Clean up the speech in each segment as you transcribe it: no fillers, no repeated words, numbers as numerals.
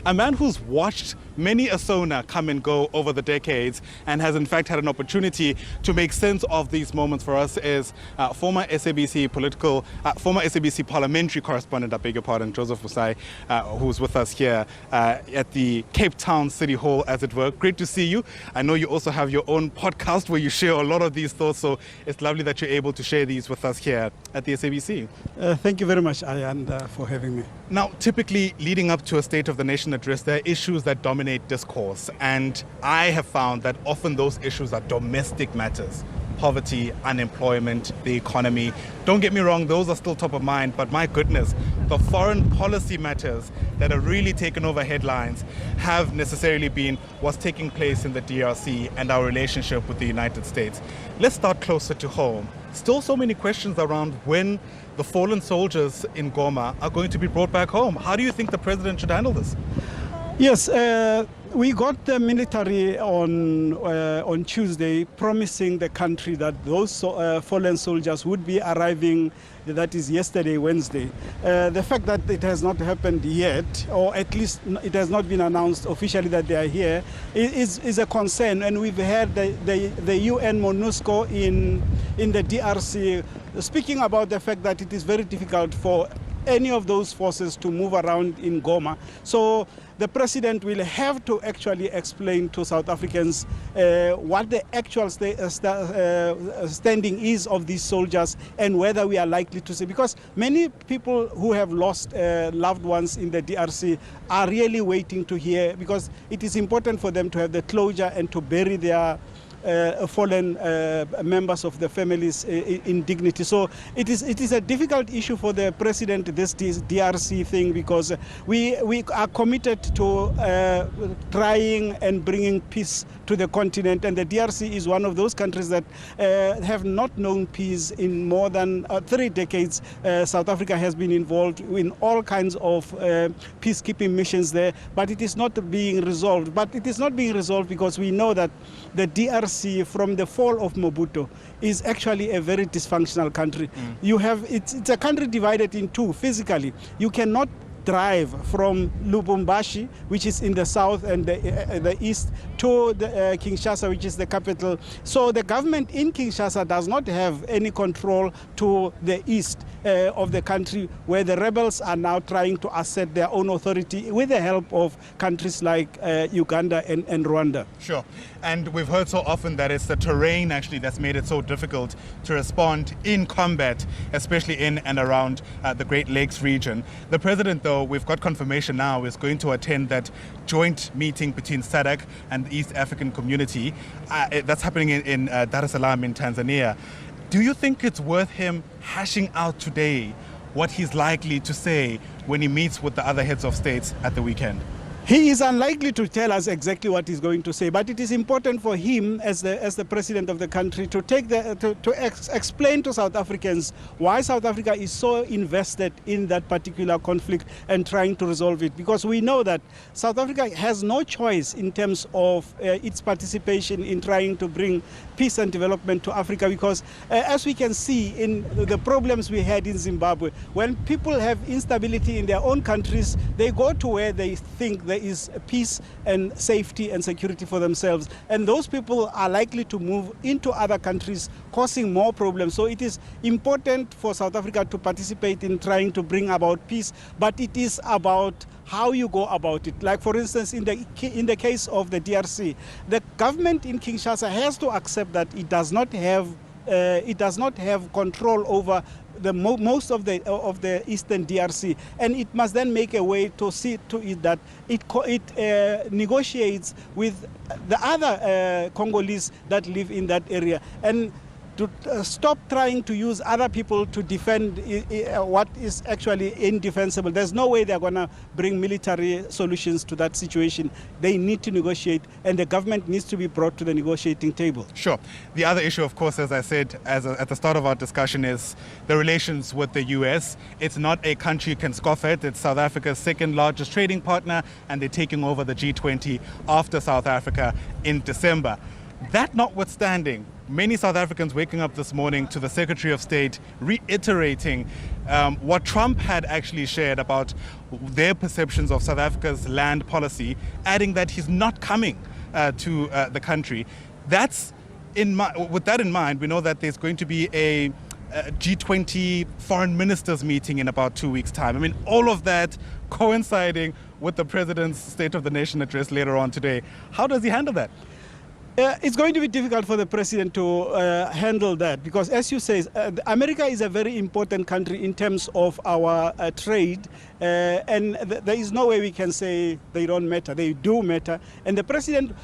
a man who's watched many a SONA come and go over the decades and has in fact had an opportunity to make sense of these moments for us is former SABC parliamentary correspondent, I beg your pardon, Joseph Mosai, who's with us here at the Cape Town City Hall, as it were. Great to see you. I know you also have your own podcast where you share a lot of these thoughts, so it's lovely that you're able to share these with us here at the SABC. Thank you very much, Ayan, for having me. Now, typically leading up to a State of the Nation address, there are issues that dominate discourse, and I have found that often those issues are domestic matters. Poverty, unemployment, the economy. Don't get me wrong, those are still top of mind, but my goodness, the foreign policy matters that are really taken over headlines have necessarily been what's taking place in the DRC and our relationship with the United States. Let's start closer to home. Still so many questions around when the fallen soldiers in Goma are going to be brought back home. How do you think the president should handle this? Yes, we got the military on Tuesday promising the country that those fallen soldiers would be arriving, that is yesterday, Wednesday. The fact that it has not happened yet, or at least it has not been announced officially that they are here, is a concern. And we've heard the UN MONUSCO in the DRC speaking about the fact that it is very difficult for any of those forces to move around in Goma. So the president will have to actually explain to South Africans what the actual standing is of these soldiers and whether we are likely to see. Because many people who have lost loved ones in the DRC are really waiting to hear, because it is important for them to have the closure and to bury their fallen members of the families in dignity. So it is a difficult issue for the president, this DRC thing, because we are committed to trying and bringing peace to the continent, and the DRC is one of those countries that have not known peace in more than 3 decades. South Africa has been involved in all kinds of peacekeeping missions there, but it is not being resolved. But it is not being resolved because we know that the DRC from the fall of Mobutu is actually a very dysfunctional country. It's a country divided in two physically. You cannot drive from Lubumbashi, which is in the south and the east, to Kinshasa, which is the capital. So the government in Kinshasa does not have any control to the east of the country, where the rebels are now trying to assert their own authority with the help of countries like Uganda and Rwanda. Sure. And we've heard so often that it's the terrain actually that's made it so difficult to respond in combat, especially in and around the Great Lakes region. The president, though, we've got confirmation now, is going to attend that joint meeting between SADC and the East African Community. That's happening in Dar es Salaam in Tanzania. Do you think it's worth him hashing out today what he's likely to say when he meets with the other heads of states at the weekend? He is unlikely to tell us exactly what he's going to say, but it is important for him as the president of the country to explain to South Africans why South Africa is so invested in that particular conflict and trying to resolve it. Because we know that South Africa has no choice in terms of its participation in trying to bring peace and development to Africa, because as we can see in the problems we had in Zimbabwe, when people have instability in their own countries, they go to where they think there is peace and safety and security for themselves, and those people are likely to move into other countries, causing more problems. So it is important for South Africa to participate in trying to bring about peace, but it is about how you go about it. Like, for instance, in the case of the DRC, the government in Kinshasa has to accept that it does not have control over the most of the eastern DRC, and it must then make a way to see to it that it negotiates with the other Congolese that live in that area, and to stop trying to use other people to defend what is actually indefensible. There's no way they're going to bring military solutions to that situation. They need to negotiate, and the government needs to be brought to the negotiating table. Sure. The other issue, of course, as I said at the start of our discussion, is the relations with the US. It's not a country you can scoff at. It's South Africa's second largest trading partner, and they're taking over the G20 after South Africa in December. That notwithstanding, many South Africans waking up this morning to the Secretary of State reiterating what Trump had actually shared about their perceptions of South Africa's land policy, adding that he's not coming to the country. With that in mind, we know that there's going to be a G20 foreign ministers meeting in about 2 weeks' time. I mean, all of that coinciding with the president's State of the Nation address later on today. How does he handle that? It's going to be difficult for the president to handle that because, as you say, America is a very important country in terms of our trade, and there is no way we can say they don't matter. They do matter, and the president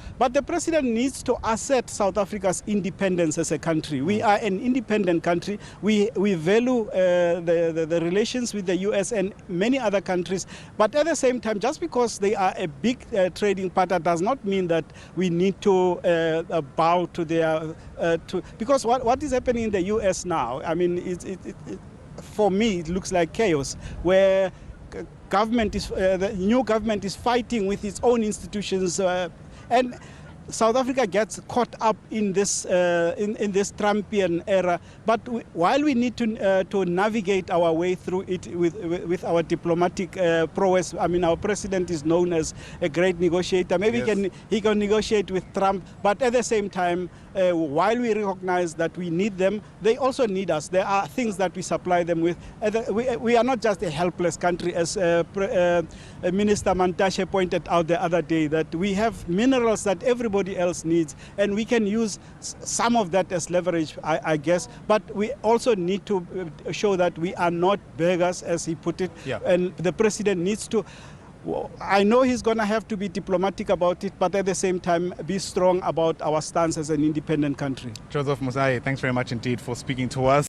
needs to assert South Africa's independence as a country. We are an independent country. We value the relations with the U.S. and many other countries, but at the same time, just because they are a big trading partner does not mean that we need to bow to their because what is happening in the U.S. now, I mean, for me it looks like chaos, where the new government is fighting with its own institutions, and South Africa gets caught up in this Trumpian era. But while we need to navigate our way through it with our diplomatic prowess, I mean, our president is known as a great negotiator. Maybe yes, he can negotiate with Trump, but at the same time, while we recognize that we need them, they also need us. There are things that we supply them with. We are not just a helpless country, as Minister Mantashe pointed out the other day, that we have minerals that everybody else needs, and we can use some of that as leverage, I guess. But we also need to show that we are not beggars, as he put it. Yeah. And the president needs to. I know he's going to have to be diplomatic about it, but at the same time be strong about our stance as an independent country. Joseph Mosai, thanks very much indeed for speaking to us.